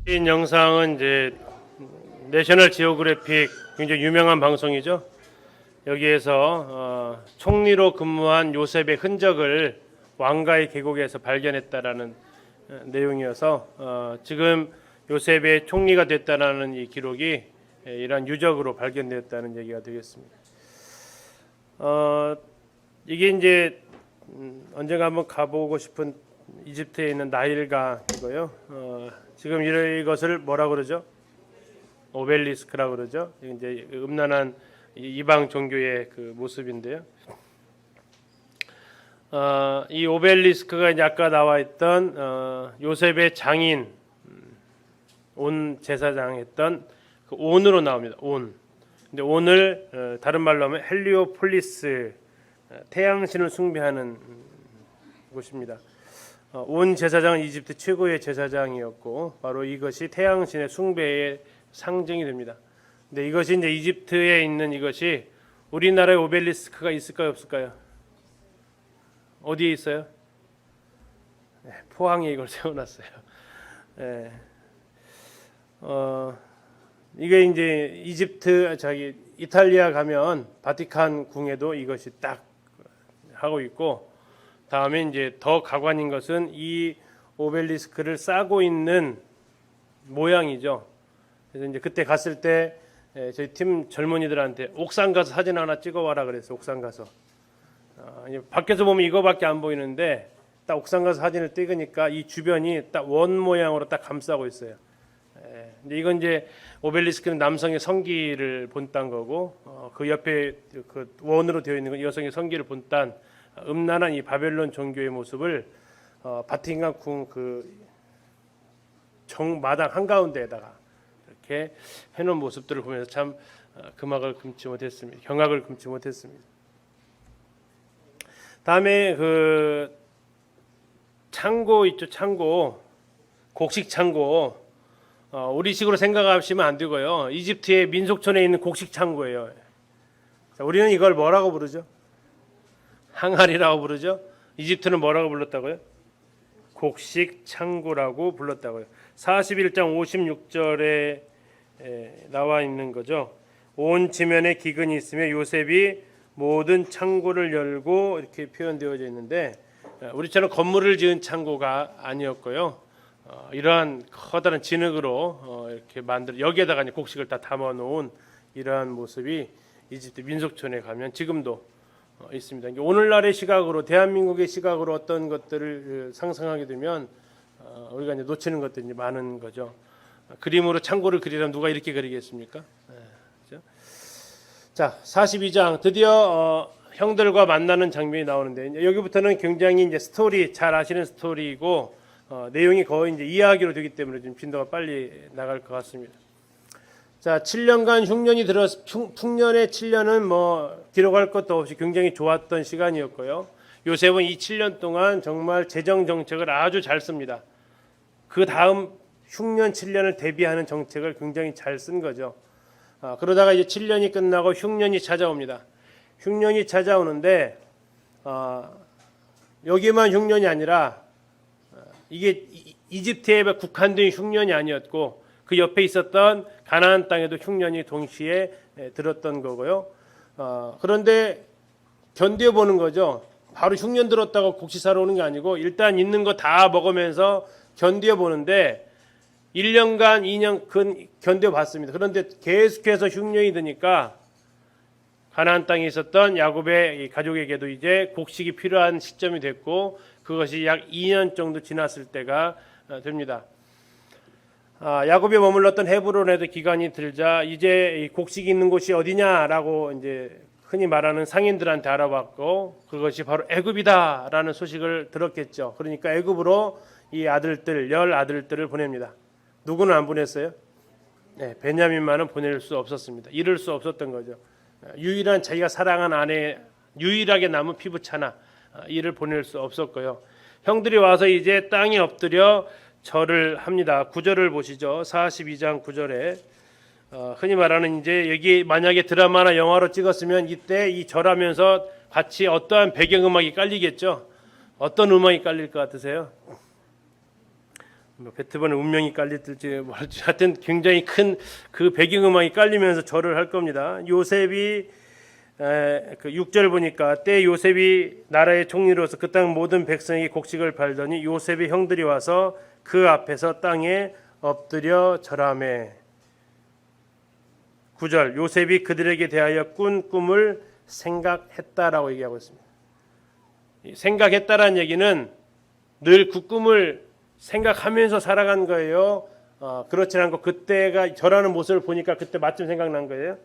이 영상은 이제 내셔널 지오그래픽 굉장히 유명한 방송이죠. 여기에서 총리로 근무한 요셉의 흔적을 왕가의 계곡에서 발견했다라는 내용이어서 지금 요셉의 총리가 됐다라는 이 기록이 이러한 유적으로 발견되었다는 얘기가 되겠습니다. 이게 이제 언젠가 한번 가보고 싶은 이집트에 있는 나일강이고요. 지금 이것을 뭐라 그러죠? 오벨리스크라 그러죠. 이제 음란한 이방 종교의 그 모습인데요. 이 오벨리스크가 이제 아까 나와 있던 요셉의 장인 온 제사장 했던 그 온으로 나옵니다. 온. 근데 온을 다른 말로 하면 헬리오폴리스 태양신을 숭배하는 곳입니다. 온 제사장은 이집트 최고의 제사장이었고 바로 이것이 태양신의 숭배의 상징이 됩니다. 근데 이것이 이제 이집트에 있는 이것이 우리나라에 오벨리스크가 있을까요, 없을까요? 어디에 있어요? 네, 포항에 이걸 세워놨어요. 네. 이게 이제 이집트 이탈리아 가면 바티칸 궁에도 이것이 딱 하고 있고, 다음에 이제 더 가관인 것은 이 오벨리스크를 싸고 있는 모양이죠. 그래서 이제 그때 갔을 때 저희 팀 젊은이들한테 옥상 가서 사진 하나 찍어와라 그랬어요. 옥상 가서. 밖에서 보면 이거밖에 안 보이는데 딱 옥상 가서 사진을 찍으니까 이 주변이 딱 원 모양으로 딱 감싸고 있어요. 근데 이건 이제 오벨리스크는 남성의 성기를 본딴 거고 그 옆에 그 원으로 되어 있는 건 여성의 성기를 본딴 음란한 이 바벨론 종교의 모습을 바티칸 궁 그 정마당 한가운데에다가 이렇게 해놓은 모습들을 보면서 참 금악을 금치 못했습니다. 경악을 금치 못했습니다. 다음에 그 창고 있죠, 창고, 곡식 창고. 우리식으로 생각하시면 안 되고요. 이집트의 민속촌에 있는 곡식 창고예요. 자, 우리는 이걸 뭐라고 부르죠? 항아리라고 부르죠. 이집트는 뭐라고 불렀다고요? 곡식 창고라고 불렀다고요. 41장 56절에 나와 있는 거죠. 온 지면에 기근이 있으며 요셉이 모든 창고를 열고 이렇게 표현되어져 있는데 우리처럼 건물을 지은 창고가 아니었고요. 이러한 커다란 진흙으로 이렇게 만들 여기에다가 이제 곡식을 다 담아 놓은 이러한 모습이 이집트 민속촌에 가면 지금도 있습니다. 오늘날의 시각으로 대한민국의 시각으로 어떤 것들을 상상하게 되면 우리가 이제 놓치는 것들이 이제 많은 거죠. 그림으로 창고를 그리려면 누가 이렇게 그리겠습니까? 그렇죠? 자, 42장 드디어 형들과 만나는 장면이 나오는데 여기부터는 굉장히 이제 스토리 잘 아시는 스토리이고 내용이 거의 이제 이야기로 되기 때문에 좀 빈도가 빨리 나갈 것 같습니다. 자, 7년간 풍년의 7년은 뭐 기록할 것도 없이 굉장히 좋았던 시간이었고요. 요셉은 이 7년 동안 정말 재정 정책을 아주 잘 씁니다. 그 다음 흉년 7년을 대비하는 정책을 굉장히 잘 쓴 거죠. 그러다가 이제 7년이 끝나고 흉년이 찾아옵니다. 흉년이 찾아오는데 여기만 흉년이 아니라 이게 이집트에 국한된 흉년이 아니었고 그 옆에 있었던 가나안 땅에도 흉년이 동시에 들었던 거고요. 그런데 견뎌보는 거죠. 바로 흉년 들었다고 곡식 사러 오는 게 아니고 일단 있는 거 다 먹으면서 견뎌보는데 1년간 2년간 견뎌봤습니다. 그런데 계속해서 흉년이 드니까 가나안 땅에 있었던 야곱의 가족에게도 이제 곡식이 필요한 시점이 됐고 그것이 약 2년 정도 지났을 때가 됩니다. 야곱이 머물렀던 헤브론에도 기간이 들자 이제 곡식이 있는 곳이 어디냐라고 이제 흔히 말하는 상인들한테 알아봤고 그것이 바로 애굽이다라는 소식을 들었겠죠. 그러니까 애굽으로 이 아들들 10아들들을 보냅니다. 누구는 안 보냈어요? 네, 베냐민만은 보낼 수 없었습니다. 이룰 수 없었던 거죠. 유일한 자기가 사랑한 아내 유일하게 남은 피부차나 이를 보낼 수 없었고요. 형들이 와서 이제 땅에 엎드려 절을 합니다. 9절을 보시죠. 42장 9절에 흔히 말하는 이제 여기 만약에 드라마나 영화로 찍었으면 이때 이 절하면서 같이 어떠한 배경음악이 깔리겠죠. 어떤 음악이 깔릴 것 같으세요? 뭐 베토벤의 운명이 깔릴지 모르지. 하여튼 굉장히 큰 그 배경음악이 깔리면서 절을 할 겁니다. 요셉이 그 6절 보니까 때 요셉이 나라의 총리로서 그 땅 모든 백성에게 곡식을 팔더니 요셉의 형들이 와서 그 앞에서 땅에 엎드려 절하매. 9절 요셉이 그들에게 대하여 꾼 꿈을 생각했다라고 얘기하고 있습니다. 생각했다라는 얘기는 늘 그 꿈을 생각하면서 살아간 거예요. 그렇지 않고 그때가 절하는 모습을 보니까 그때 마침 생각난 거예요.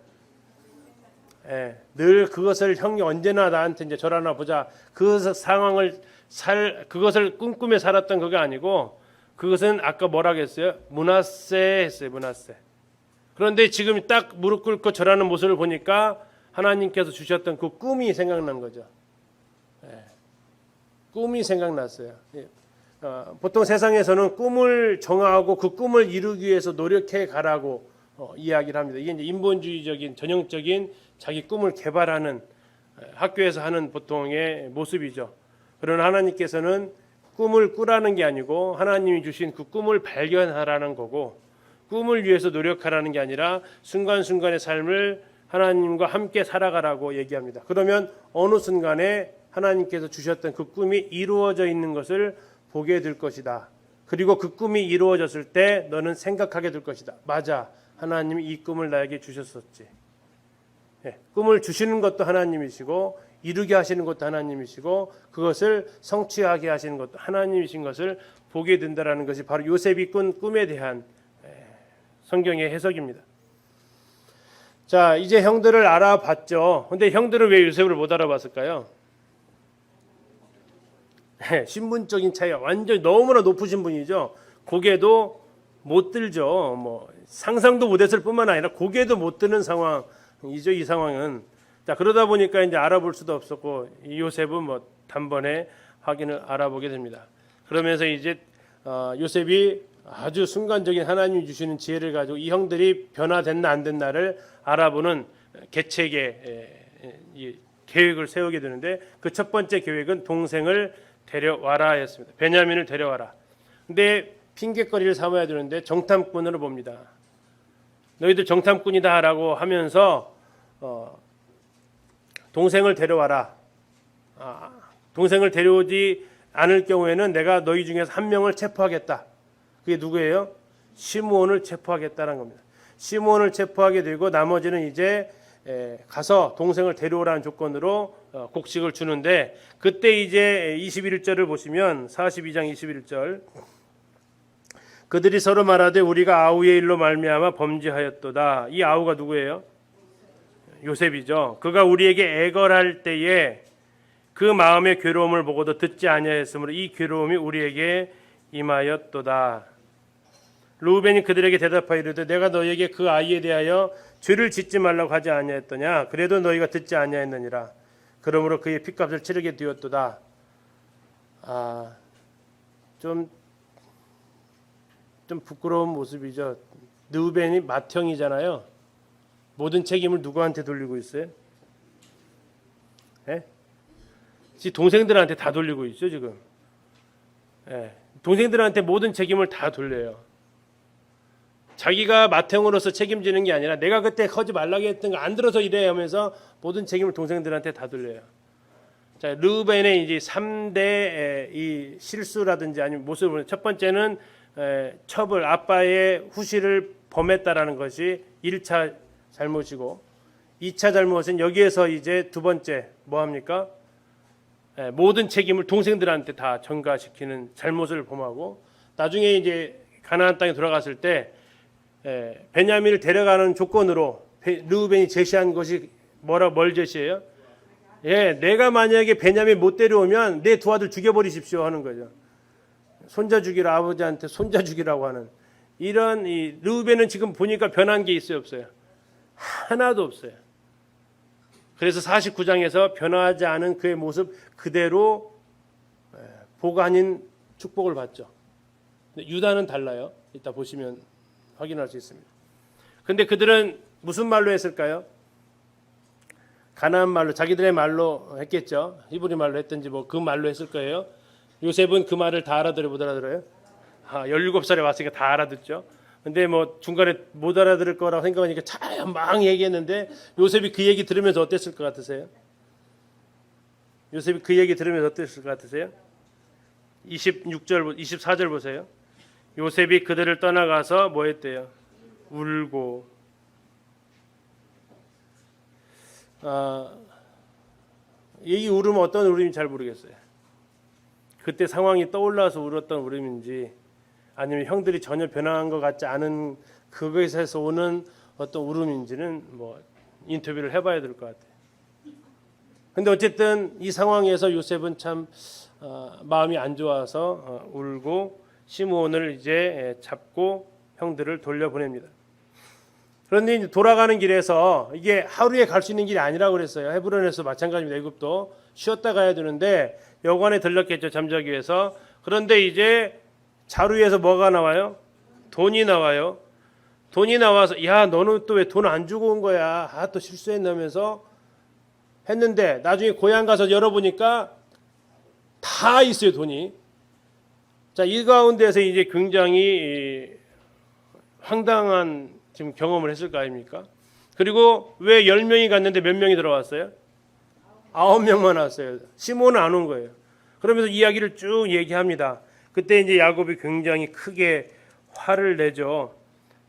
늘 그것을 형이 언제나 나한테 이제 절하나 보자. 그 상황을 그것을 꿈꾸며 살았던 그게 아니고 그것은 아까 뭐라고 했어요? 므낫세 했어요. 므낫세. 그런데 지금 딱 무릎 꿇고 절하는 모습을 보니까 하나님께서 주셨던 그 꿈이 생각난 거죠. 꿈이 생각났어요. 보통 세상에서는 꿈을 정하고 그 꿈을 이루기 위해서 노력해 가라고 이야기를 합니다. 이게 이제 인본주의적인 전형적인 자기 꿈을 개발하는 학교에서 하는 보통의 모습이죠. 그러나 하나님께서는 꿈을 꾸라는 게 아니고 하나님이 주신 그 꿈을 발견하라는 거고 꿈을 위해서 노력하라는 게 아니라 순간순간의 삶을 하나님과 함께 살아가라고 얘기합니다. 그러면 어느 순간에 하나님께서 주셨던 그 꿈이 이루어져 있는 것을 보게 될 것이다. 그리고 그 꿈이 이루어졌을 때 너는 생각하게 될 것이다. 맞아. 하나님이 이 꿈을 나에게 주셨었지. 꿈을 주시는 것도 하나님이시고 이루게 하시는 것도 하나님이시고 그것을 성취하게 하시는 것도 하나님이신 것을 보게 된다라는 것이 바로 요셉이 꾼 꿈에 대한 성경의 해석입니다. 자, 이제 형들을 알아봤죠. 근데 형들은 왜 요셉을 못 알아봤을까요? 신분적인 차이가 완전히 너무나 높으신 분이죠. 고개도 못 들죠. 뭐 상상도 못했을 뿐만 아니라 고개도 못 드는 상황이죠. 이 상황은. 자, 그러다 보니까 이제 알아볼 수도 없었고 이 요셉은 뭐 단번에 확인을 알아보게 됩니다. 그러면서 이제 요셉이 아주 순간적인 하나님이 주시는 지혜를 가지고 이 형들이 변화됐나 안 됐나를 알아보는 계책의 계획을 세우게 되는데 그 첫 번째 계획은 동생을 데려와라였습니다. 베냐민을 데려와라. 근데 핑계거리를 삼아야 되는데 정탐꾼으로 봅니다. 너희들 정탐꾼이다라고 하면서 동생을 데려와라. 동생을 데려오지 않을 경우에는 내가 너희 중에서 한 명을 체포하겠다. 그게 누구예요? 시므온을 체포하겠다는 겁니다. 시므온을 체포하게 되고 나머지는 이제 가서 동생을 데려오라는 조건으로 곡식을 주는데 그때 이제 21절을 보시면 42장 21절 그들이 서로 말하되 우리가 아우의 일로 말미암아 범죄하였도다. 이 아우가 누구예요? 요셉이죠. 그가 우리에게 애걸할 때에 그 마음의 괴로움을 보고도 듣지 아니하였으므로 이 괴로움이 우리에게 임하였도다. 르우벤이 그들에게 대답하여 이르되 내가 너희에게 그 아이에 대하여 죄를 짓지 말라고 하지 아니하였더냐. 그래도 너희가 듣지 아니하였느니라. 그러므로 그의 핏값을 치르게 되었도다. 좀 부끄러운 모습이죠. 르우벤이 맏형이잖아요. 모든 책임을 누구한테 돌리고 있어요? 지 동생들한테 다 돌리고 있죠 지금. 동생들한테 모든 책임을 다 돌려요. 자기가 맏형으로서 책임지는 게 아니라 내가 그때 하지 말라고 했던 거 안 들어서 이래 하면서 모든 책임을 동생들한테 다 돌려요. 자, 르우벤의 이제 3대 이 실수라든지 아니면 모습을 보면 첫 번째는 처벌, 아빠의 후시를 범했다라는 것이 1차 잘못이고 2차 잘못은 여기에서 이제 두 번째 뭐 합니까? 모든 책임을 동생들한테 다 전가시키는 잘못을 범하고 나중에 이제 가나안 땅에 들어갔을 때 베냐민을 데려가는 조건으로 르우벤이 제시한 것이 뭘 제시해요? 내가 만약에 베냐민 못 데려오면 내 두 아들 죽여버리십시오 하는 거죠. 손자 죽이라 아버지한테 손자 죽이라고 하는 이런 이 르우벤은 지금 보니까 변한 게 있어요 없어요? 하나도 없어요. 그래서 49장에서 변화하지 않은 그의 모습 그대로 복 아닌 축복을 받죠. 유다는 달라요. 이따 보시면 확인할 수 있습니다. 근데 그들은 무슨 말로 했을까요? 가나안 말로 자기들의 말로 했겠죠. 히브리 말로 했든지 뭐 그 말로 했을 거예요. 요셉은 그 말을 다 알아들어요, 못 알아들어요? 17살에 왔으니까 다 알아듣죠. 근데 뭐 중간에 못 알아들을 거라고 생각하니까 참 막 얘기했는데 요셉이 그 얘기 들으면서 어땠을 것 같으세요? 요셉이 그 얘기 들으면서 어땠을 것 같으세요? 26절, 24절 보세요. 요셉이 그들을 떠나가서 뭐 했대요? 울고. 이 울음은 어떤 울음인지 잘 모르겠어요. 그때 상황이 떠올라서 울었던 울음인지 아니면 형들이 전혀 변한 것 같지 않은 그것에서 오는 어떤 울음인지는 뭐 인터뷰를 해봐야 될 것 같아요. 근데 어쨌든 이 상황에서 요셉은 참 마음이 안 좋아서 울고 시므온을 이제 잡고 형들을 돌려보냅니다. 그런데 이제 돌아가는 길에서 이게 하루에 갈 수 있는 길이 아니라고 그랬어요. 헤브론에서 마찬가지입니다. 애굽도 쉬었다 가야 되는데 여관에 들렀겠죠. 잠자기 위해서. 그런데 이제 자루에서 뭐가 나와요? 돈이 나와요. 돈이 나와서 야 너는 또 왜 돈 안 주고 온 거야? 또 실수했나면서 했는데 나중에 고향 가서 열어보니까 다 있어요. 돈이. 자, 이 가운데서 이제 굉장히 황당한 지금 경험을 했을 거 아닙니까? 그리고 왜 10명이 갔는데 몇 명이 들어왔어요? 9명만 왔어요. 시몬은 안 온 거예요. 그러면서 이야기를 쭉 얘기합니다. 그때 이제 야곱이 굉장히 크게 화를 내죠.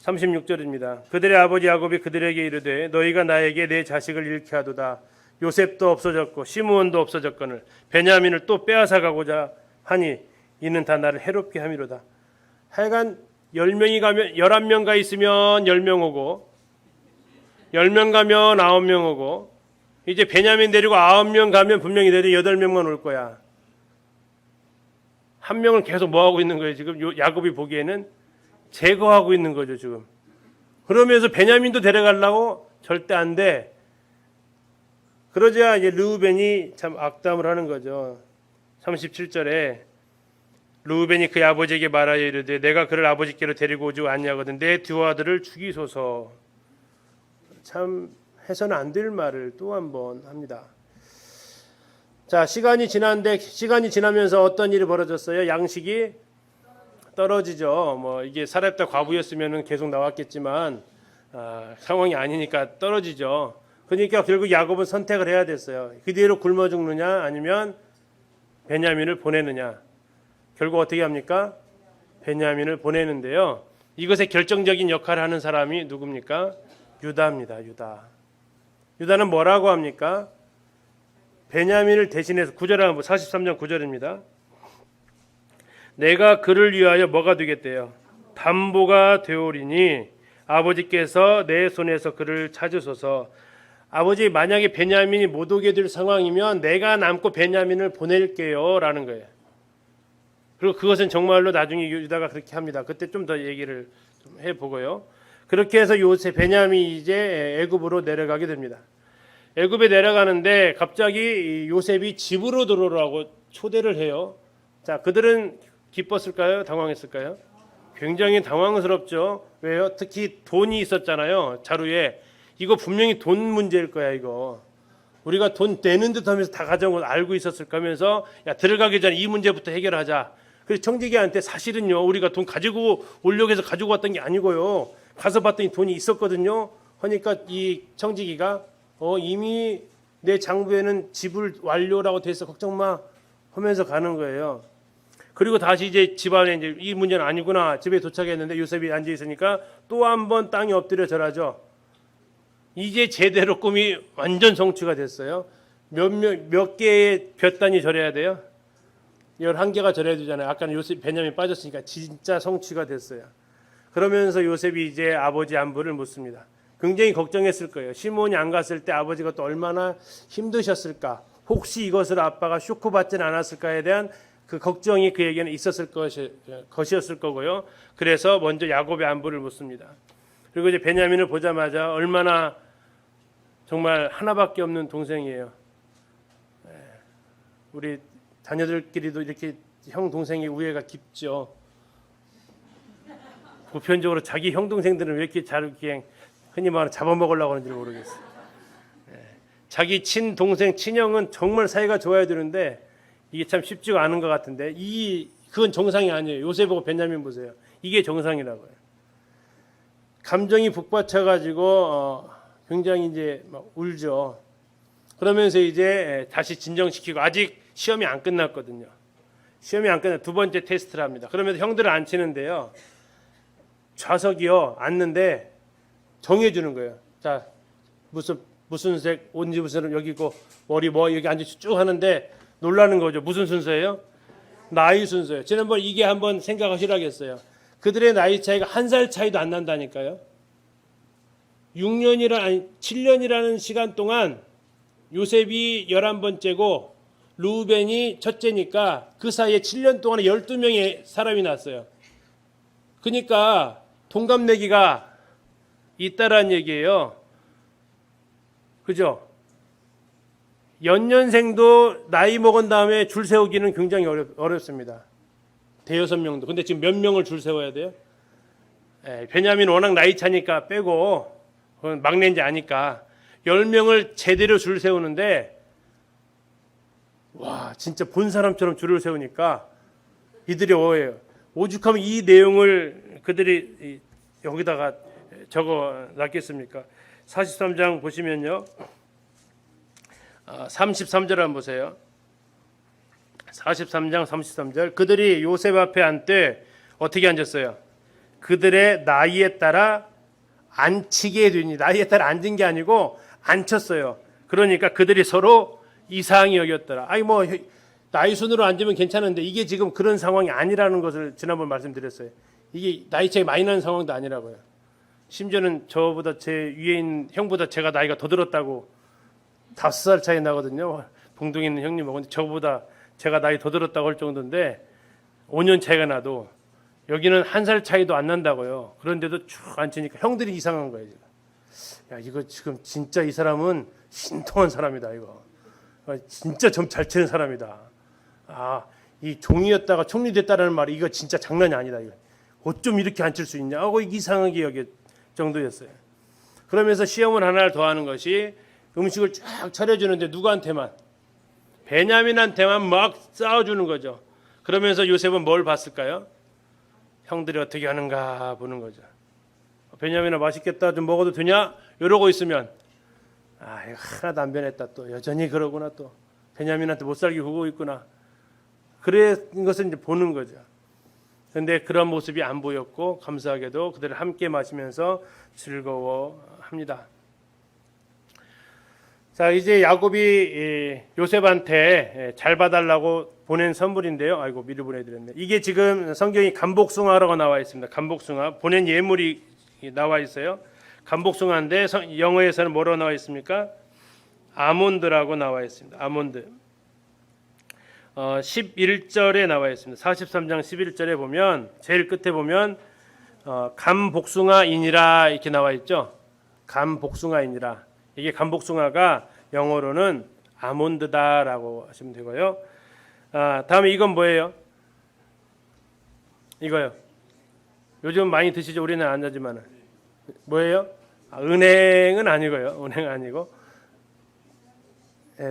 36절입니다. 그들의 아버지 야곱이 그들에게 이르되 너희가 나에게 내 자식을 잃게 하도다. 요셉도 없어졌고 시므온도 없어졌거늘 베냐민을 또 빼앗아 가고자 하니 이는 다 나를 해롭게 함이로다. 하여간 10명이 가면 11명 가 있으면 10명 오고 10명 가면 9명 오고 이제 베냐민 데리고 9명 가면 분명히 내려 8명만 올 거야. 한 명을 계속 뭐 하고 있는 거예요? 지금 야곱이 보기에는 제거하고 있는 거죠, 지금. 그러면서 베냐민도 데려가려고 절대 안 돼. 그러자 이제 르우벤이 참 악담을 하는 거죠. 37절에 르우벤이 그의 아버지에게 말하여 이르되 내가 그를 아버지께로 데리고 오지 아니하거든 내 두 아들을 죽이소서. 참 해서는 안 될 말을 또 한 번 합니다. 자, 시간이 지나면서 어떤 일이 벌어졌어요? 양식이 떨어지죠. 뭐 이게 사렙다 과부였으면 계속 나왔겠지만 상황이 아니니까 떨어지죠. 그러니까 결국 야곱은 선택을 해야 됐어요. 그대로 굶어 죽느냐 아니면 베냐민을 보내느냐. 결국 어떻게 합니까? 베냐민을 보내는데요. 이것에 결정적인 역할을 하는 사람이 누굽니까? 유다입니다. 유다는 뭐라고 합니까? 베냐민을 대신해서 9절 43장 9절입니다. 내가 그를 위하여 뭐가 되겠대요? 담보가 되오리니 아버지께서 내 손에서 그를 찾으소서. 아버지 만약에 베냐민이 못 오게 될 상황이면 내가 남고 베냐민을 보낼게요 라는 거예요. 그리고 그것은 정말로 나중에 유다가 그렇게 합니다. 그때 좀 더 얘기를 좀 해보고요. 그렇게 해서 베냐민이 이제 애굽으로 내려가게 됩니다. 애굽에 내려가는데 갑자기 요셉이 집으로 들어오라고 초대를 해요. 자, 그들은 기뻤을까요? 당황했을까요? 굉장히 당황스럽죠. 왜요? 특히 돈이 있었잖아요. 자루에. 이거 분명히 돈 문제일 거야, 이거. 우리가 돈 내는 듯 하면서 다 가져온 걸 알고 있었을 거면서 야, 들어가기 전에 이 문제부터 해결하자. 그래서 청지기한테 사실은요, 우리가 돈 가지고 오려고 해서 가지고 왔던 게 아니고요. 가서 봤더니 돈이 있었거든요. 하니까 이 청지기가 이미 내 장부에는 지불 완료라고 돼 있어. 걱정 마. 하면서 가는 거예요. 그리고 다시 이제 집안에 이제 이 문제는 아니구나. 집에 도착했는데 요셉이 앉아 있으니까 또 한 번 땅에 엎드려 절하죠. 이제 제대로 꿈이 완전 성취가 됐어요. 몇 개의 볕단이 절해야 돼요? 11개가 절해야 되잖아요. 아까는 요셉 베냐민 빠졌으니까 진짜 성취가 됐어요. 그러면서 요셉이 이제 아버지 안부를 묻습니다. 굉장히 걱정했을 거예요. 시몬이 안 갔을 때 아버지가 또 얼마나 힘드셨을까. 혹시 이것을 아빠가 쇼크받지는 않았을까에 대한 그 걱정이 그에게는 있었을 것이었을 거고요. 그래서 먼저 야곱의 안부를 묻습니다. 그리고 이제 베냐민을 보자마자 얼마나 정말 하나밖에 없는 동생이에요. 우리 자녀들끼리도 이렇게 형 동생의 우애가 깊죠. 보편적으로 자기 형 동생들은 왜 이렇게 잘 그냥 흔히 말하는 잡아먹으려고 하는지 모르겠어요. 자기 친동생 친형은 정말 사이가 좋아야 되는데 이게 참 쉽지가 않은 것 같은데 이 그건 정상이 아니에요. 요셉 보고 베냐민 보세요. 이게 정상이라고요. 감정이 북받쳐가지고 굉장히 이제 막 울죠. 그러면서 이제 다시 진정시키고 아직 시험이 안 끝났거든요. 시험이 안 끝나 두 번째 테스트를 합니다. 그러면서 형들을 앉히는데요. 좌석이요 앉는데 정해주는 거예요. 자 무슨 색 옷 입으세요 여기 있고 머리 뭐 여기 앉으시 쭉 하는데 놀라는 거죠. 무슨 순서예요? 나이 순서예요. 지난번 이게 한번 생각하시라겠어요. 그들의 나이 차이가 1살 차이도 안 난다니까요. 7년이라는 시간 동안 요셉이 11번째고 루벤이 첫째니까 그 사이에 7년 동안에 12명의 사람이 났어요. 그러니까 동갑내기가 있다라는 얘기예요. 그죠? 연년생도 나이 먹은 다음에 줄 세우기는 굉장히 어렵습니다. 대여섯 명도. 근데 지금 몇 명을 줄 세워야 돼요? 베냐민 워낙 나이 차니까 빼고 그건 막내인지 아니까 10명을 제대로 줄 세우는데 와 진짜 본 사람처럼 줄을 세우니까 이들이 오해요. 오죽하면 이 내용을 그들이 여기다가 적어 놨겠습니까? 43장 보시면요. 33절 한번 보세요. 43장 33절 그들이 요셉 앞에 앉되 어떻게 앉았어요? 그들의 나이에 따라 앉히게 되니 나이에 따라 앉은 게 아니고 앉혔어요. 그러니까 그들이 서로 이상히 여겼더라. 아니 뭐 나이 순으로 앉으면 괜찮은데 이게 지금 그런 상황이 아니라는 것을 지난번 말씀드렸어요. 이게 나이 차이 많이 나는 상황도 아니라고요. 심지어는 저보다 제 위에 있는 형보다 제가 나이가 더 들었다고 5살 차이 나거든요. 봉동에 있는 형님하고. 근데 저보다 제가 나이 더 들었다고 할 정도인데 5년 차이가 나도 여기는 1살 차이도 안 난다고요. 그런데도 쭉 앉히니까 형들이 이상한 거예요. 야 이거 지금 진짜 이 사람은 신통한 사람이다 이거. 진짜 점 잘 치는 사람이다. 이 종이었다가 총리 됐다라는 말이 이거 진짜 장난이 아니다 이거. 어쩜 이렇게 앉힐 수 있냐 하고 이상하게 여길 정도였어요. 그러면서 시험을 하나를 더 하는 것이 음식을 쫙 차려주는데 누구한테만? 베냐민한테만 막 쌓아주는 거죠. 그러면서 요셉은 뭘 봤을까요? 형들이 어떻게 하는가 보는 거죠. 베냐민아 맛있겠다 좀 먹어도 되냐? 이러고 있으면 이거 하나도 안 변했다 또 여전히 그러구나 또 베냐민한테 못 살게 구고 있구나. 그런 것을 이제 보는 거죠. 그런데 그런 모습이 안 보였고 감사하게도 그들을 함께 마시면서 즐거워합니다. 자 이제 야곱이 요셉한테 잘 봐달라고 보낸 선물인데요. 아이고 미리 보내드렸네. 이게 지금 성경이 간복숭아라고 나와 있습니다. 간복숭아 보낸 예물이 나와 있어요. 간복숭아인데 영어에서는 뭐라고 나와 있습니까? 아몬드라고 나와 있습니다. 아몬드. 11절에 나와 있습니다. 43장 11절에 보면 제일 끝에 보면 감복숭아이니라 이렇게 나와 있죠. 감복숭아이니라. 이게 감복숭아가 영어로는 아몬드다라고 하시면 되고요. 다음에 이건 뭐예요? 이거요. 요즘 많이 드시죠. 우리는 안 하지만 뭐예요? 은행은 아니고요. 은행 아니고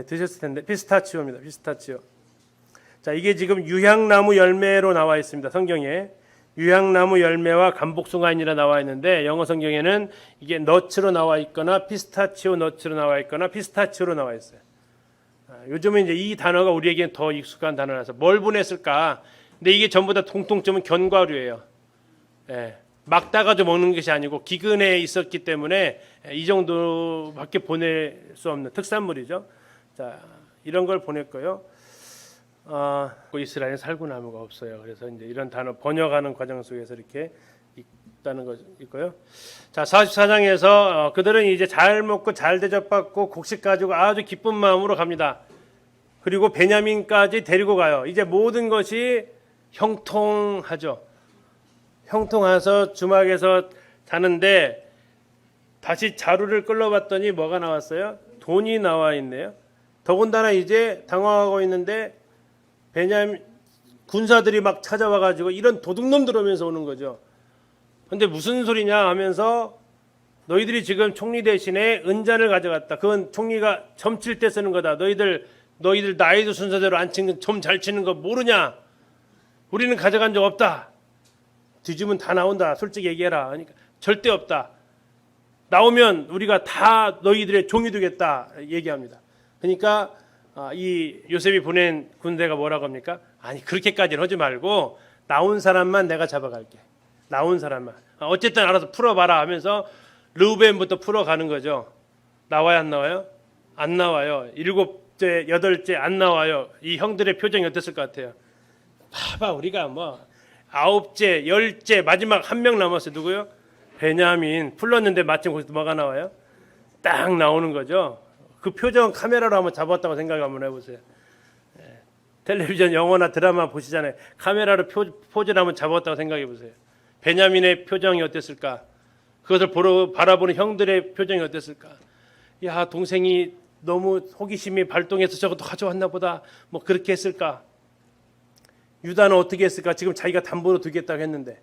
드셨을 텐데 피스타치오입니다. 피스타치오. 자 이게 지금 유향나무 열매로 나와 있습니다. 성경에 유향나무 열매와 감복숭아이니라 나와 있는데 영어 성경에는 이게 너츠로 나와 있거나 피스타치오 너츠로 나와 있거나 피스타치오로 나와 있어요. 요즘은 이제 이 단어가 우리에게는 더 익숙한 단어라서 뭘 보냈을까? 근데 이게 전부 다 공통점은 견과류예요. 막 따가지고 먹는 것이 아니고 기근에 있었기 때문에 이 정도밖에 보낼 수 없는 특산물이죠. 자 이런 걸 보냈고요. 이스라엘에 살구나무가 없어요. 그래서 이제 이런 단어 번역하는 과정 속에서 이렇게 있다는 거 있고요. 자, 44장에서 그들은 이제 잘 먹고 잘 대접받고 곡식 가지고 아주 기쁜 마음으로 갑니다. 그리고 베냐민까지 데리고 가요. 이제 모든 것이 형통하죠. 형통해서 주막에서 자는데 다시 자루를 끌어봤더니 뭐가 나왔어요? 돈이 나와 있네요. 더군다나 이제 당황하고 있는데 베냐민 군사들이 막 찾아와 가지고 이런 도둑놈들 오면서 오는 거죠. 근데 무슨 소리냐 하면서 너희들이 지금 총리 대신에 은잔을 가져갔다. 그건 총리가 점칠 때 쓰는 거다. 너희들 나이도 순서대로 안 치는 점 잘 치는 거 모르냐? 우리는 가져간 적 없다. 뒤지면 다 나온다. 솔직히 얘기해라. 그러니까 절대 없다. 나오면 우리가 다 너희들의 종이 되겠다 얘기합니다. 그러니까 이 요셉이 보낸 군대가 뭐라고 합니까? 아니 그렇게까지는 하지 말고 나온 사람만 내가 잡아갈게. 나온 사람만. 어쨌든 알아서 풀어봐라 하면서 르우벤부터 풀어가는 거죠. 나와요 안 나와요? 안 나와요. 7째 8째 안 나와요. 이 형들의 표정이 어땠을 것 같아요? 봐봐 우리가 뭐 9째 10째 마지막 한 명 남았어요. 누구요? 베냐민. 풀렀는데 마침 거기서 뭐가 나와요? 딱 나오는 거죠. 그 표정 카메라로 한번 잡았다고 생각 한번 해보세요. 텔레비전 영화나 드라마 보시잖아요. 카메라로 포즈를 한번 잡았다고 생각해 보세요. 베냐민의 표정이 어땠을까? 그것을 바라보는 형들의 표정이 어땠을까? 야 동생이 너무 호기심이 발동해서 저것도 가져왔나 보다. 뭐 그렇게 했을까? 유다는 어떻게 했을까? 지금 자기가 담보로 두겠다고 했는데,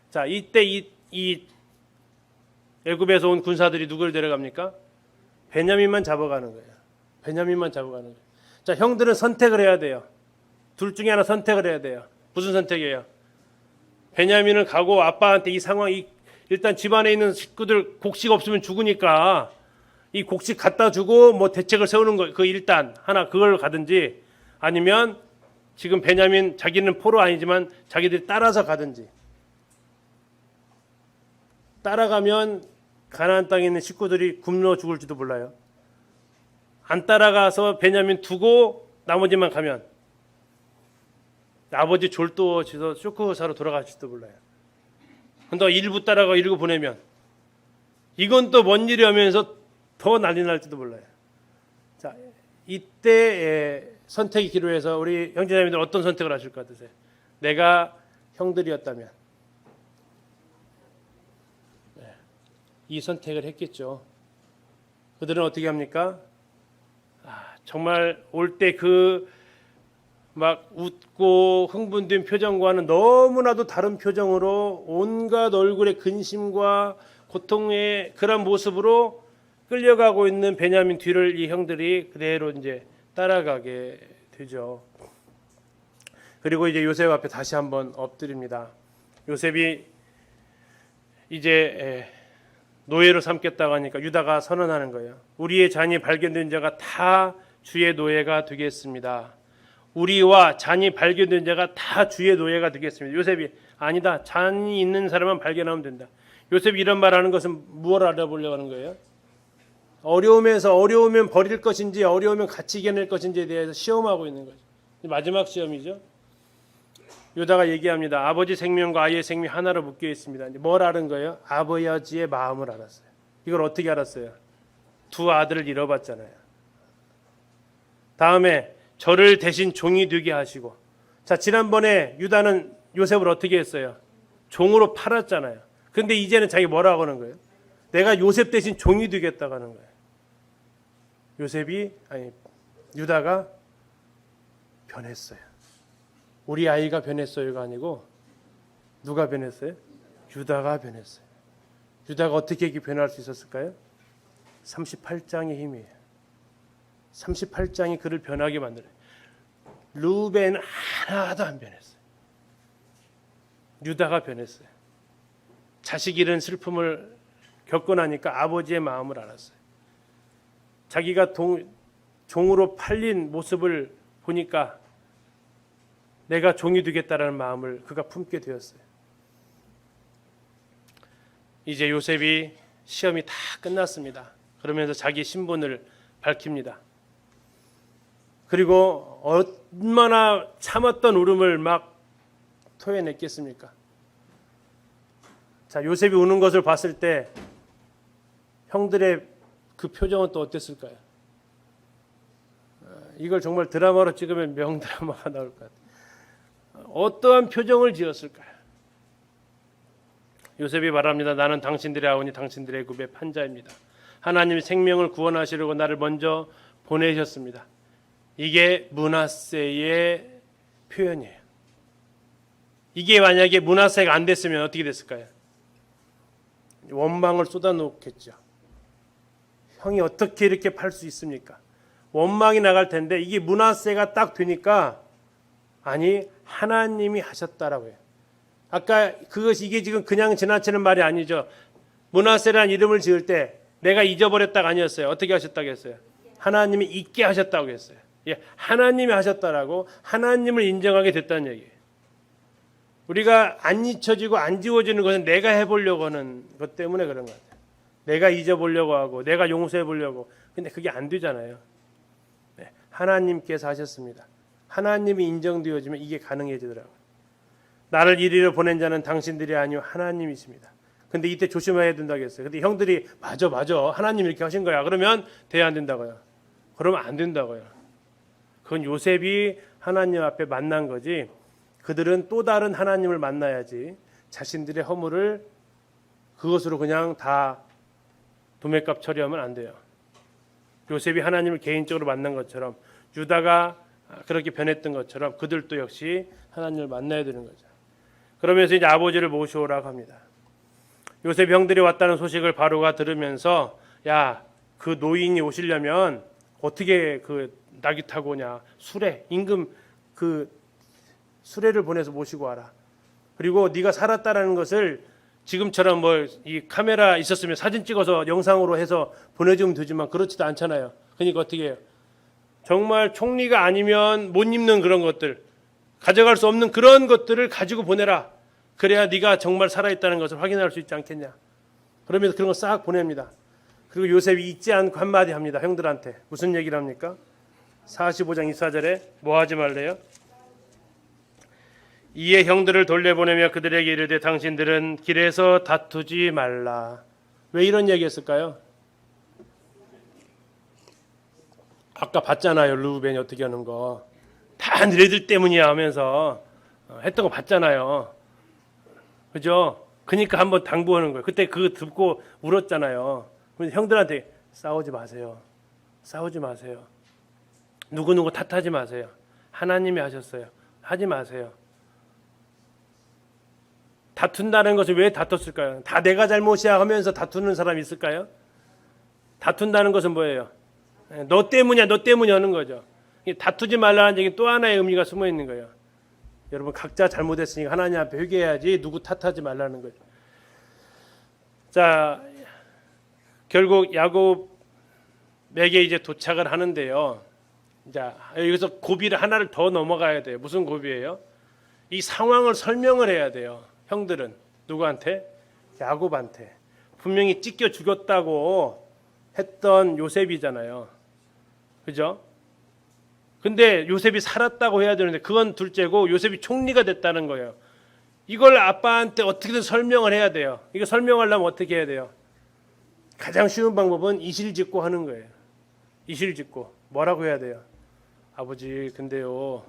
자 이때 이 애굽에서 온 군사들이 누구를 데려갑니까? 베냐민만 잡아가는 거예요. 베냐민만 잡아가는 거예요. 자 형들은 선택을 해야 돼요. 둘 중에 하나 선택을 해야 돼요. 무슨 선택이에요? 베냐민을 가고 아빠한테 이 상황, 일단 집안에 있는 식구들 곡식 없으면 죽으니까 이 곡식 갖다 주고 뭐 대책을 세우는 거, 그 일단 하나 그걸 가든지, 아니면 지금 베냐민 자기는 포로 아니지만 자기들이 따라서 가든지. 따라가면 가나안 땅에 있는 식구들이 굶어 죽을지도 몰라요. 안 따라가서 베냐민 두고 나머지만 가면 아버지 졸도해서 쇼크 사러 돌아갈지도 몰라요. 근데 일부 따라가 일부 보내면 이건 또 뭔 일이 하면서 더 난리 날지도 몰라요. 자, 이때 선택이 기로해서 우리 형제자매들 어떤 선택을 하실 것 같으세요? 내가 형들이었다면 이 선택을 했겠죠. 그들은 어떻게 합니까? 정말 올 때 그 막 웃고 흥분된 표정과는 너무나도 다른 표정으로 온갖 얼굴의 근심과 고통의 그런 모습으로 끌려가고 있는 베냐민 뒤를 이 형들이 그대로 이제 따라가게 되죠. 그리고 이제 요셉 앞에 다시 한번 엎드립니다. 요셉이 이제 노예로 삼겠다고 하니까 유다가 선언하는 거예요. 우리의 잔이 발견된 자가 다 주의 노예가 되겠습니다. 우리와 잔이 발견된 자가 다 주의 노예가 되겠습니다. 요셉이 아니다. 잔이 있는 사람만 발견하면 된다. 요셉이 이런 말하는 것은 무엇을 알아보려고 하는 거예요? 어려우면 버릴 것인지 어려우면 같이 이겨낼 것인지에 대해서 시험하고 있는 거죠. 마지막 시험이죠. 유다가 얘기합니다. 아버지 생명과 아이의 생명이 하나로 묶여 있습니다. 뭘 알은 거예요? 아버지의 마음을 알았어요. 이걸 어떻게 알았어요? 두 아들을 잃어봤잖아요. 다음에 저를 대신 종이 되게 하시고, 자 지난번에 유다는 요셉을 어떻게 했어요? 종으로 팔았잖아요. 근데 이제는 자기 뭐라고 하는 거예요? 내가 요셉 대신 종이 되겠다고 하는 거예요. 유다가 변했어요. 우리 아이가 변했어요가 아니고 누가 변했어요? 유다가 변했어요. 유다가 어떻게 이렇게 변할 수 있었을까요? 38장의 힘이에요. 38장이 그를 변하게 만들어요. 르우벤은 하나도 안 변했어요. 유다가 변했어요. 자식 잃은 슬픔을 겪고 나니까 아버지의 마음을 알았어요. 자기가 종으로 팔린 모습을 보니까 내가 종이 되겠다라는 마음을 그가 품게 되었어요. 이제 요셉이 시험이 다 끝났습니다. 그러면서 자기 신분을 밝힙니다. 그리고 얼마나 참았던 울음을 막 토해냈겠습니까? 자, 요셉이 우는 것을 봤을 때 형들의 그 표정은 또 어땠을까요? 이걸 정말 드라마로 찍으면 명드라마가 나올 것 같아요. 어떠한 표정을 지었을까요? 요셉이 말합니다. 나는 당신들의 아우니 당신들의 애굽의 판자입니다. 하나님이 생명을 구원하시려고 나를 먼저 보내셨습니다. 이게 므낫세의 표현이에요. 이게 만약에 므낫세가 안 됐으면 어떻게 됐을까요? 원망을 쏟아놓겠죠. 형이 어떻게 이렇게 팔 수 있습니까? 원망이 나갈 텐데 이게 므낫세가 딱 되니까 아니, 하나님이 하셨다라고 해요. 아까 이게 지금 그냥 지나치는 말이 아니죠. 므낫세라는 이름을 지을 때 내가 잊어버렸다가 아니었어요. 어떻게 하셨다고 했어요? 하나님이 잊게 하셨다고 했어요. 예, 하나님이 하셨다라고 하나님을 인정하게 됐다는 얘기예요. 우리가 안 잊혀지고 안 지워지는 것은 내가 해보려고 하는 것 때문에 그런 것 같아요. 내가 잊어보려고 하고 내가 용서해보려고. 근데 그게 안 되잖아요. 네, 하나님께서 하셨습니다. 하나님이 인정되어지면 이게 가능해지더라고요. 나를 이리로 보낸 자는 당신들이 아니요 하나님이십니다. 근데 이때 조심해야 된다고 했어요. 근데 형들이 맞아 하나님 이렇게 하신 거야. 그러면 돼야 안 된다고요. 그러면 안 된다고요. 그건 요셉이 하나님 앞에 만난 거지. 그들은 또 다른 하나님을 만나야지 자신들의 허물을 그것으로 그냥 다 도매값 처리하면 안 돼요. 요셉이 하나님을 개인적으로 만난 것처럼 유다가 그렇게 변했던 것처럼 그들도 역시 하나님을 만나야 되는 거죠. 그러면서 이제 아버지를 모셔오라고 합니다. 요셉 형들이 왔다는 소식을 바로가 들으면서 야, 그 노인이 오시려면 어떻게 그 나귀 타고 오냐? 수레, 임금 그 수레를 보내서 모시고 와라. 그리고 네가 살았다라는 것을 지금처럼 뭐 이 카메라 있었으면 사진 찍어서 영상으로 해서 보내주면 되지만 그렇지도 않잖아요. 그러니까 어떻게 해요? 정말 총리가 아니면 못 입는 그런 것들, 가져갈 수 없는 그런 것들을 가지고 보내라. 그래야 네가 정말 살아있다는 것을 확인할 수 있지 않겠냐. 그러면서 그런 거 싹 보냅니다. 그리고 요셉이 잊지 않고 한마디 합니다. 형들한테. 무슨 얘기를 합니까? 45장 24절에 뭐 하지 말래요? 이에 형들을 돌려보내며 그들에게 이르되 당신들은 길에서 다투지 말라. 왜 이런 얘기 했을까요? 아까 봤잖아요. 르우벤이 어떻게 하는 거. 다 너희들 때문이야 하면서 했던 거 봤잖아요. 그죠? 그러니까 한번 당부하는 거예요. 그때 그거 듣고 울었잖아요. 그래서 형들한테 싸우지 마세요. 싸우지 마세요. 누구누구 탓하지 마세요. 하나님이 하셨어요. 하지 마세요. 다툰다는 것을 왜 다퉜을까요? 다 내가 잘못이야 하면서 다투는 사람이 있을까요? 다툰다는 것은 뭐예요? 너 때문이야, 너 때문이야 하는 거죠. 다투지 말라는 얘기 또 하나의 의미가 숨어 있는 거예요. 여러분 각자 잘못했으니까 하나님 앞에 회개해야지 누구 탓하지 말라는 거죠. 자, 결국 야곱에게 이제 도착을 하는데요. 자, 여기서 고비를 하나를 더 넘어가야 돼요. 무슨 고비예요? 이 상황을 설명을 해야 돼요. 형들은 누구한테? 야곱한테. 분명히 찢겨 죽였다고 했던 요셉이잖아요. 그죠? 근데 요셉이 살았다고 해야 되는데 그건 둘째고 요셉이 총리가 됐다는 거예요. 이걸 아빠한테 어떻게든 설명을 해야 돼요. 이거 설명하려면 어떻게 해야 돼요? 가장 쉬운 방법은 이실직고 하는 거예요. 이실직고. 뭐라고 해야 돼요? 아버지 근데요.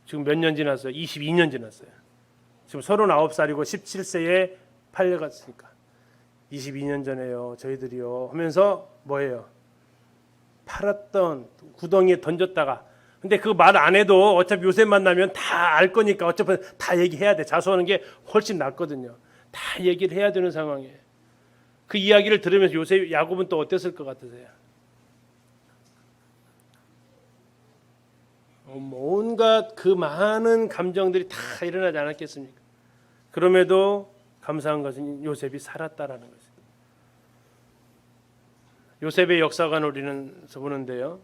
지금 몇 년 지났어요? 22년 지났어요. 지금 39살이고 17세에 팔려갔으니까 22년 전에요. 저희들이요. 하면서 뭐예요? 팔았던 구덩이에 던졌다가 근데 그 말 안 해도 어차피 요셉 만나면 다 알 거니까 어차피 다 얘기해야 돼. 자수하는 게 훨씬 낫거든요. 다 얘기를 해야 되는 상황이에요. 그 이야기를 들으면서 야곱은 또 어땠을 것 같으세요? 온갖 그 많은 감정들이 다 일어나지 않았겠습니까? 그럼에도 감사한 것은 요셉이 살았다라는 거죠. 요셉의 역사관을 우리는 보는데요.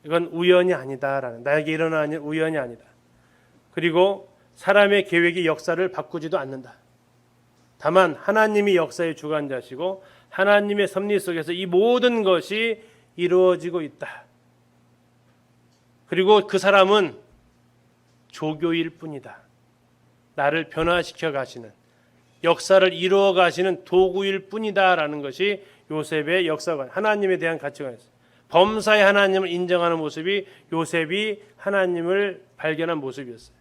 이건 우연이 아니다라는, 나에게 일어난 일 우연이 아니다. 그리고 사람의 계획이 역사를 바꾸지도 않는다. 다만 하나님이 역사의 주관자시고 하나님의 섭리 속에서 이 모든 것이 이루어지고 있다. 그리고 그 사람은 조교일 뿐이다. 나를 변화시켜 가시는, 역사를 이루어 가시는 도구일 뿐이다라는 것이 요셉의 역사관, 하나님에 대한 가치관이었어요. 범사의 하나님을 인정하는 모습이 요셉이 하나님을 발견한 모습이었어요.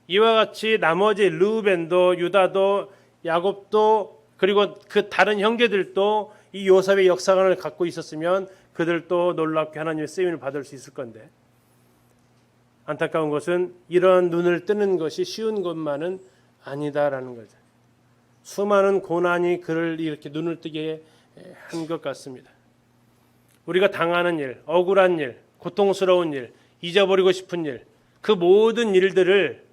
이와 같이 나머지 르우벤도 유다도 야곱도 그리고 그 다른 형제들도 이 요셉의 역사관을 갖고 있었으면 그들도 놀랍게 하나님의 쓰임을 받을 수 있을 건데 안타까운 것은 이런 눈을 뜨는 것이 쉬운 것만은 아니다라는 거죠. 수많은 고난이 그를 이렇게 눈을 뜨게 한 것 같습니다. 우리가 당하는 일, 억울한 일, 고통스러운 일, 잊어버리고 싶은 일, 그 모든 일들을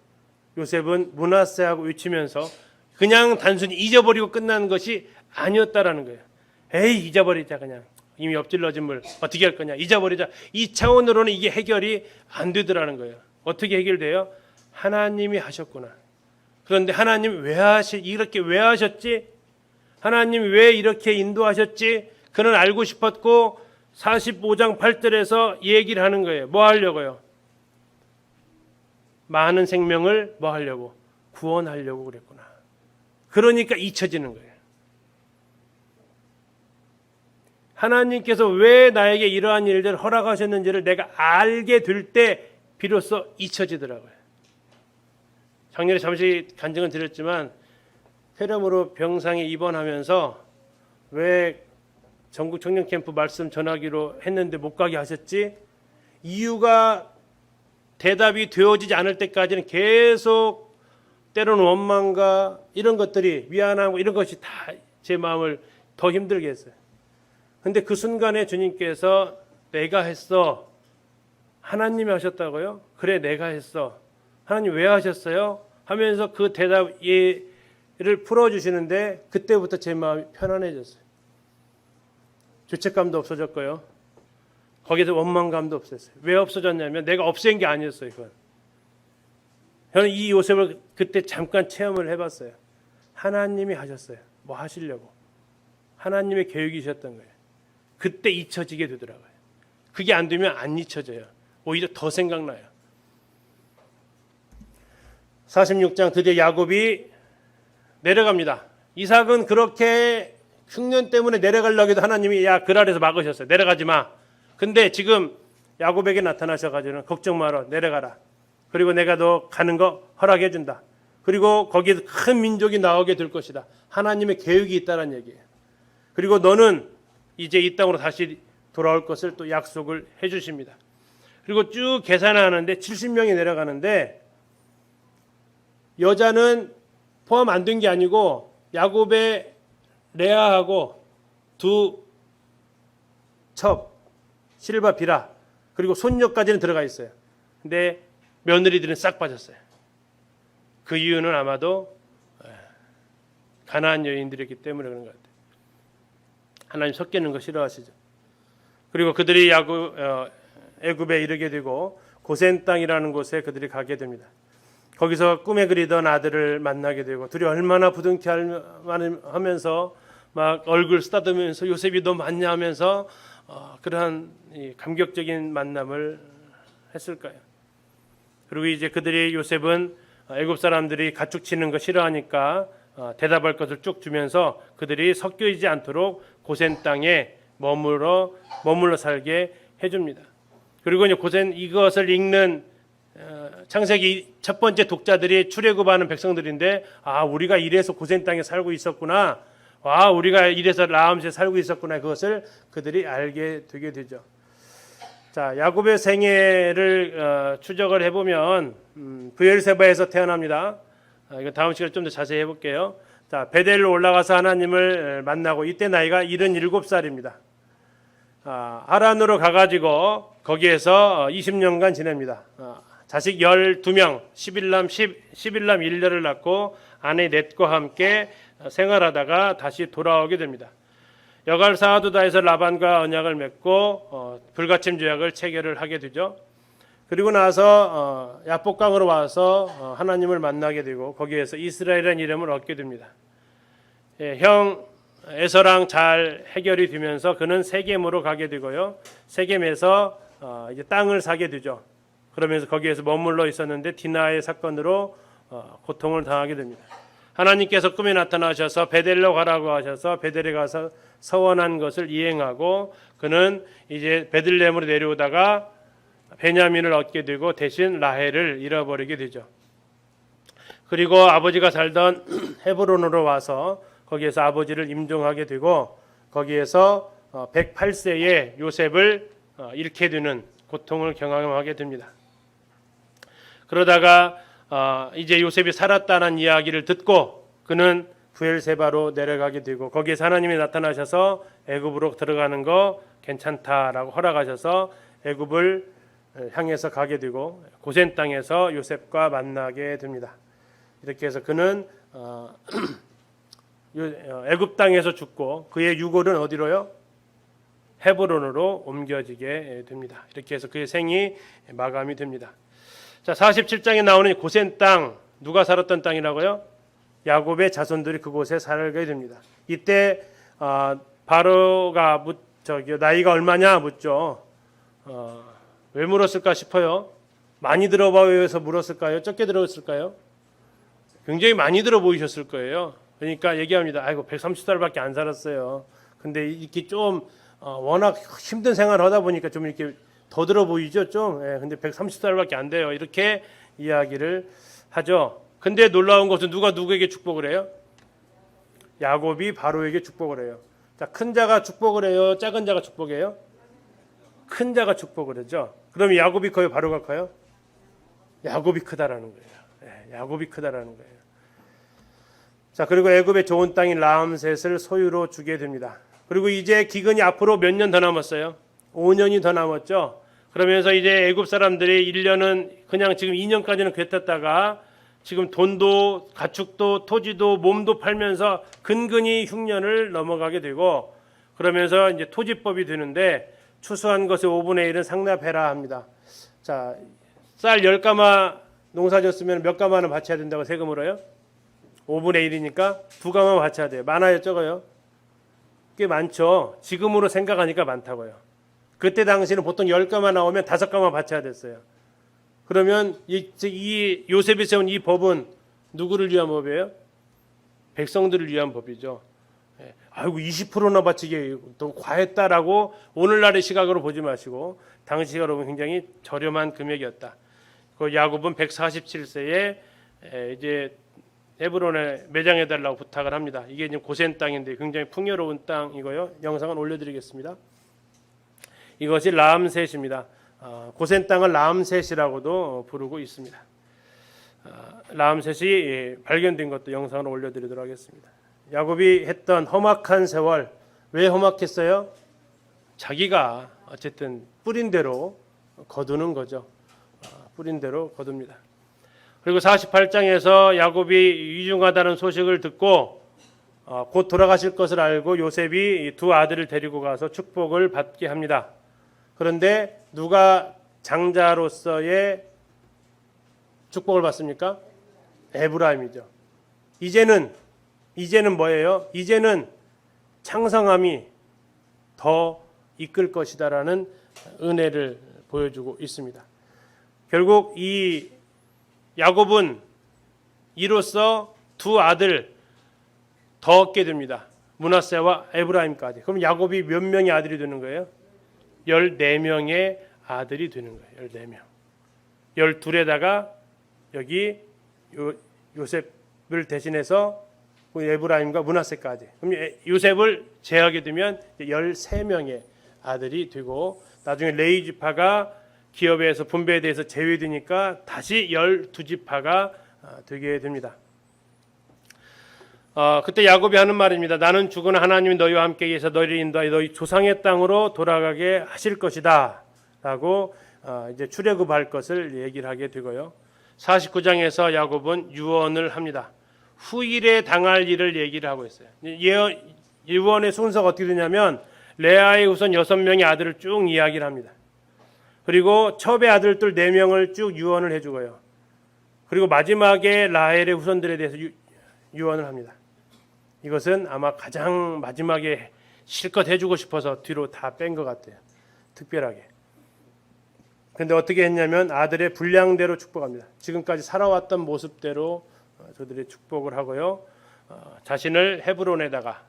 요셉은 므낫세하고 외치면서 그냥 단순히 잊어버리고 끝나는 것이 아니었다라는 거예요. 에이, 잊어버리자. 그냥 이미 엎질러진 물 어떻게 할 거냐, 잊어버리자. 이 차원으로는 이게 해결이 안 되더라는 거예요. 어떻게 해결돼요? 하나님이 하셨구나. 그런데 하나님 이렇게 왜 하셨지? 하나님이 왜 이렇게 인도하셨지? 그는 알고 싶었고 45장 8절에서 얘기를 하는 거예요. 뭐 하려고요? 많은 생명을 뭐 하려고? 구원하려고 그랬구나. 그러니까 잊혀지는 거예요. 하나님께서 왜 나에게 이러한 일들을 허락하셨는지를 내가 알게 될 때 비로소 잊혀지더라고요. 작년에 잠시 간증은 드렸지만 폐렴으로 병상에 입원하면서 왜 전국 청년 캠프 말씀 전하기로 했는데 못 가게 하셨지? 이유가 대답이 되어지지 않을 때까지는 계속 때로는 원망과 이런 것들이 미안하고 이런 것이 다 제 마음을 더 힘들게 했어요. 근데 그 순간에 주님께서 내가 했어. 하나님이 하셨다고요? 그래, 내가 했어. 하나님 왜 하셨어요? 하면서 그 대답 예를 풀어주시는데 그때부터 제 마음이 편안해졌어요. 죄책감도 없어졌고요. 거기서 원망감도 없었어요. 왜 없어졌냐면 내가 없앤 게 아니었어요. 그건. 저는 이 요셉을 그때 잠깐 체험을 해봤어요. 하나님이 하셨어요. 뭐 하시려고. 하나님의 계획이셨던 거예요. 그때 잊혀지게 되더라고요. 그게 안 되면 안 잊혀져요. 오히려 더 생각나요. 46장 드디어 야곱이 내려갑니다. 이삭은 그렇게 흉년 때문에 내려가려고 해도 하나님이 그 아래에서 막으셨어요. 내려가지 마. 근데 지금 야곱에게 나타나셔가지고 걱정 마라. 내려가라. 그리고 내가 너 가는 거 허락해 준다. 그리고 거기에 큰 민족이 나오게 될 것이다. 하나님의 계획이 있다는 얘기예요. 그리고 너는 이제 이 땅으로 다시 돌아올 것을 또 약속을 해 주십니다. 그리고 쭉 계산하는데 70명이 내려가는데 여자는 포함 안 된 게 아니고 야곱의 레아하고 두 첩, 실바, 비라 그리고 손녀까지는 들어가 있어요. 근데 며느리들은 싹 빠졌어요. 그 이유는 아마도 가나안 여인들이었기 때문에 그런 것 같아요. 하나님 섞이는 거 싫어하시죠. 그리고 그들이 애굽에 이르게 되고 고센 땅이라는 곳에 그들이 가게 됩니다. 거기서 꿈에 그리던 아들을 만나게 되고 둘이 얼마나 부둥켜 하면서 막 얼굴 쓰다듬으면서 요셉이 너 맞냐 하면서 그러한 감격적인 만남을 했을까요? 그리고 이제 그들이 요셉은 애굽 사람들이 가축 치는 거 싫어하니까 대답할 것을 쭉 주면서 그들이 섞이지 않도록 고센 땅에 머물러 살게 해줍니다. 그리고 이제 이것을 읽는 창세기 첫 번째 독자들이 출애굽하는 백성들인데 우리가 이래서 고센 땅에 살고 있었구나. 우리가 이래서 라암시에 살고 있었구나. 그것을 그들이 알게 되게 되죠. 자, 야곱의 생애를 추적을 해보면 브엘세바에서 태어납니다. 이거 다음 시간에 좀 더 자세히 해볼게요. 자, 베델로 올라가서 하나님을 만나고 이때 나이가 77살입니다. 하란으로 가가지고 거기에서 20년간 지냅니다. 자식 12명, 11남 1녀를 낳고 아내 넷과 함께 생활하다가 다시 돌아오게 됩니다. 여갈 사두다에서 라반과 언약을 맺고 불가침 조약을 체결을 하게 되죠. 그리고 나서 야복강으로 와서 하나님을 만나게 되고 거기에서 이스라엘이라는 이름을 얻게 됩니다. 형 에서랑 잘 해결이 되면서 그는 세겜으로 가게 되고요. 세겜에서 이제 땅을 사게 되죠. 그러면서 거기에서 머물러 있었는데 디나의 사건으로 고통을 당하게 됩니다. 하나님께서 꿈에 나타나셔서 베델로 가라고 하셔서 베델에 가서 서원한 것을 이행하고 그는 이제 베들레헴으로 내려오다가 베냐민을 얻게 되고 대신 라헬을 잃어버리게 되죠. 그리고 아버지가 살던 헤브론으로 와서 거기에서 아버지를 임종하게 되고 거기에서 108세에 요셉을 잃게 되는 고통을 경험하게 됩니다. 그러다가 이제 요셉이 살았다는 이야기를 듣고 그는 브엘세바로 내려가게 되고 거기에서 하나님이 나타나셔서 애굽으로 들어가는 거 괜찮다라고 허락하셔서 애굽을 향해서 가게 되고 고센 땅에서 요셉과 만나게 됩니다. 이렇게 해서 그는 애굽 땅에서 죽고 그의 유골은 어디로요? 헤브론으로 옮겨지게 됩니다. 이렇게 해서 그의 생이 마감이 됩니다. 자, 47장에 나오는 고센 땅, 누가 살았던 땅이라고요? 야곱의 자손들이 그곳에 살게 됩니다. 이때 바로가 나이가 얼마냐 묻죠. 왜 물었을까 싶어요. 많이 들어보여서 물었을까요? 적게 들었을까요? 굉장히 많이 들어 보이셨을 거예요. 그러니까 얘기합니다. 아이고 130살밖에 안 살았어요. 근데 이렇게 좀 워낙 힘든 생활을 하다 보니까 좀 이렇게 더 들어 보이죠, 좀. 예, 근데 130살밖에 안 돼요. 이렇게 이야기를 하죠. 근데 놀라운 것은 누가 누구에게 축복을 해요? 야곱이 바로에게 축복을 해요. 자, 큰 자가 축복을 해요? 작은 자가 축복해요? 큰 자가 축복을 하죠. 그럼 야곱이 커요? 바로가 커요? 야곱이 크다라는 거예요. 예, 야곱이 크다라는 거예요. 자, 그리고 애굽의 좋은 땅인 라암셋을 소유로 주게 됩니다. 그리고 이제 기근이 앞으로 몇 년 더 남았어요? 5년이 더 남았죠. 그러면서 이제 애굽 사람들이 1년은 그냥 지금 2년까지는 괴탔다가 지금 돈도 가축도 토지도 몸도 팔면서 근근히 흉년을 넘어가게 되고 그러면서 이제 토지법이 되는데 추수한 것의 5분의 1은 상납해라 합니다. 자, 쌀 10가마 농사 졌으면 몇 가마는 바쳐야 된다고 세금으로요? 5분의 1이니까 2가마 바쳐야 돼요. 많아요, 적어요? 꽤 많죠. 지금으로 생각하니까 많다고요. 그때 당시는 보통 10가마 나오면 5가마 바쳐야 됐어요. 그러면 이 요셉이 세운 이 법은 누구를 위한 법이에요? 백성들을 위한 법이죠. 아이고 20%나 바치게 또 과했다라고 오늘날의 시각으로 보지 마시고 당시 시각으로 보면 굉장히 저렴한 금액이었다. 그 야곱은 147세에 이제 헤브론에 매장해 달라고 부탁을 합니다. 이게 이제 고센 땅인데 굉장히 풍요로운 땅이고요. 영상은 올려드리겠습니다. 이것이 라암셋입니다. 고센 땅을 라암셋이라고도 부르고 있습니다. 라암셋이 발견된 것도 영상을 올려드리도록 하겠습니다. 야곱이 했던 험악한 세월, 왜 험악했어요? 자기가 어쨌든 뿌린 대로 거두는 거죠. 뿌린 대로 거둡니다. 그리고 48장에서 야곱이 위중하다는 소식을 듣고 곧 돌아가실 것을 알고 요셉이 두 아들을 데리고 가서 축복을 받게 합니다. 그런데 누가 장자로서의 축복을 받습니까? 에브라임이죠. 이제는 뭐예요? 이제는 창성함이 더 이끌 것이다라는 은혜를 보여주고 있습니다. 결국 이 야곱은 이로써 두 아들 더 얻게 됩니다. 므낫세와 에브라임까지. 그럼 야곱이 몇 명의 아들이 되는 거예요? 14명의 아들이 되는 거예요. 14명. 12에다가 여기 요셉을 대신해서 에브라임과 므낫세까지. 그럼 요셉을 제하게 되면 13명의 아들이 되고 나중에 레위 지파가 기업에서 분배에 대해서 제외되니까 다시 12지파가 되게 됩니다. 그때 야곱이 하는 말입니다. 나는 죽은 하나님이 너희와 함께 계셔 너희를 인도하여 너희 조상의 땅으로 돌아가게 하실 것이다 라고 이제 출애굽할 것을 얘기를 하게 되고요. 49장에서 야곱은 유언을 합니다. 후일에 당할 일을 얘기를 하고 있어요. 유언의 순서가 어떻게 되냐면 레아의 우선 6명의 아들을 쭉 이야기를 합니다. 그리고 첩의 아들들 4명을 쭉 유언을 해주고요. 그리고 마지막에 라헬의 후손들에 대해서 유언을 합니다. 이것은 아마 가장 마지막에 실컷 해주고 싶어서 뒤로 다 뺀 것 같아요. 특별하게. 그런데 어떻게 했냐면 아들의 분량대로 축복합니다. 지금까지 살아왔던 모습대로 저들이 축복을 하고요. 자신을 헤브론에다가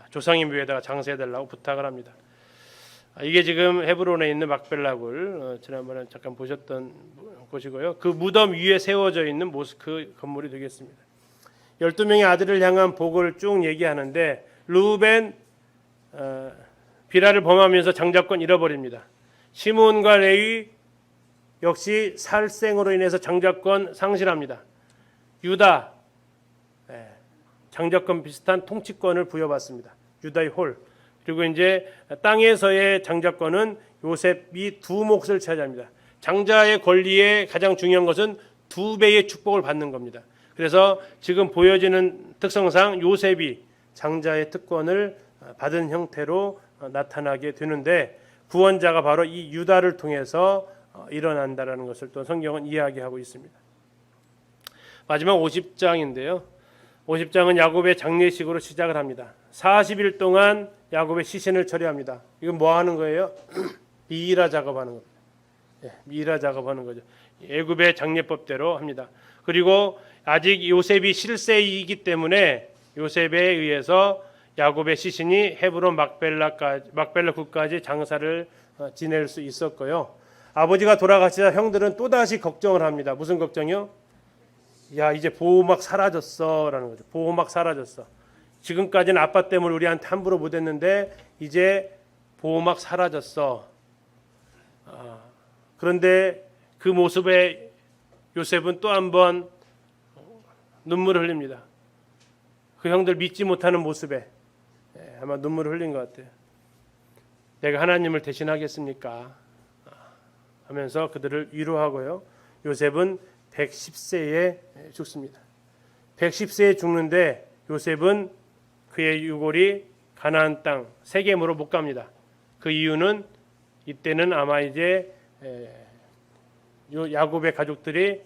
조상의 묘에다가 장사해달라고 부탁을 합니다. 이게 지금 헤브론에 있는 막벨라굴 지난번에 잠깐 보셨던 곳이고요. 그 무덤 위에 세워져 있는 모스크 건물이 되겠습니다. 12명의 아들을 향한 복을 쭉 얘기하는데 르우벤 비라를 범하면서 장자권 잃어버립니다. 시므온과 레위 역시 살생으로 인해서 장자권 상실합니다. 유다 장자권 비슷한 통치권을 부여받습니다. 유다의 홀. 그리고 이제 땅에서의 장자권은 요셉이 두 몫을 차지합니다. 장자의 권리의 가장 중요한 것은 두 배의 축복을 받는 겁니다. 그래서 지금 보여지는 특성상 요셉이 장자의 특권을 받은 형태로 나타나게 되는데 구원자가 바로 이 유다를 통해서 일어난다라는 것을 또 성경은 이야기하고 있습니다. 마지막 50장인데요. 50장은 야곱의 장례식으로 시작을 합니다. 40일 동안 야곱의 시신을 처리합니다. 이건 뭐 하는 거예요? 미이라 작업하는 겁니다. 미이라 작업하는 거죠. 애굽의 장례법대로 합니다. 그리고 아직 요셉이 실세이기 때문에 요셉에 의해서 야곱의 시신이 헤브론 막벨라 굴까지 장사를 지낼 수 있었고요. 아버지가 돌아가시자 형들은 또다시 걱정을 합니다. 무슨 걱정이요? 야, 이제 보호막 사라졌어라는 거죠. 보호막 사라졌어. 지금까지는 아빠 때문에 우리한테 함부로 못했는데 이제 보호막 사라졌어. 그런데 그 모습에 요셉은 또 한 번 눈물을 흘립니다. 그 형들 믿지 못하는 모습에 아마 눈물을 흘린 것 같아요. 내가 하나님을 대신하겠습니까? 하면서 그들을 위로하고요. 요셉은 110세에 죽습니다. 110세에 죽는데 요셉은 그의 유골이 가나안 땅 세겜으로 못 갑니다. 그 이유는 이때는 아마 이제 야곱의 가족들이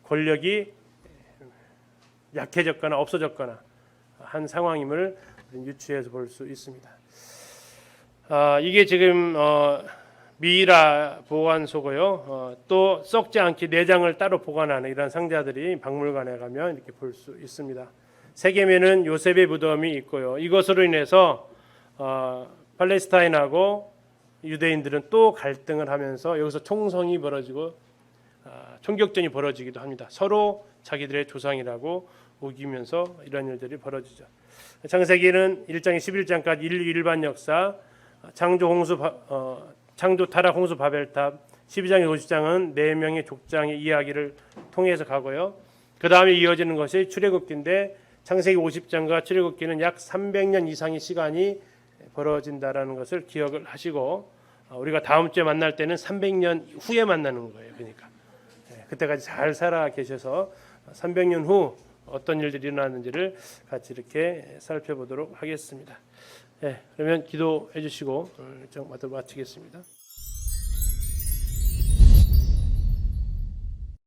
권력이 약해졌거나 없어졌거나 한 상황임을 유추해서 볼 수 있습니다. 이게 지금 미이라 보관소고요. 또 썩지 않게 내장을 따로 보관하는 이런 상자들이 박물관에 가면 이렇게 볼 수 있습니다. 세겜에는 요셉의 무덤이 있고요. 이것으로 인해서 팔레스타인하고 유대인들은 또 갈등을 하면서 여기서 총성이 벌어지고 총격전이 벌어지기도 합니다. 서로 자기들의 조상이라고 우기면서 이런 일들이 벌어지죠. 창세기는 1장에 11장까지 인류 일반 역사, 창조 타락 홍수 바벨탑, 12장에 50장은 4명의 족장의 이야기를 통해서 가고요. 그 다음에 이어지는 것이 출애굽기인데 창세기 50장과 출애굽기는 약 300년 이상의 시간이 벌어진다라는 것을 기억을 하시고 우리가 다음 주에 만날 때는 300년 후에 만나는 거예요. 그러니까 그때까지 잘 살아 계셔서 300년 후 어떤 일들이 일어났는지를 같이 이렇게 살펴보도록 하겠습니다. 그러면 기도해 주시고 일정 마치겠습니다.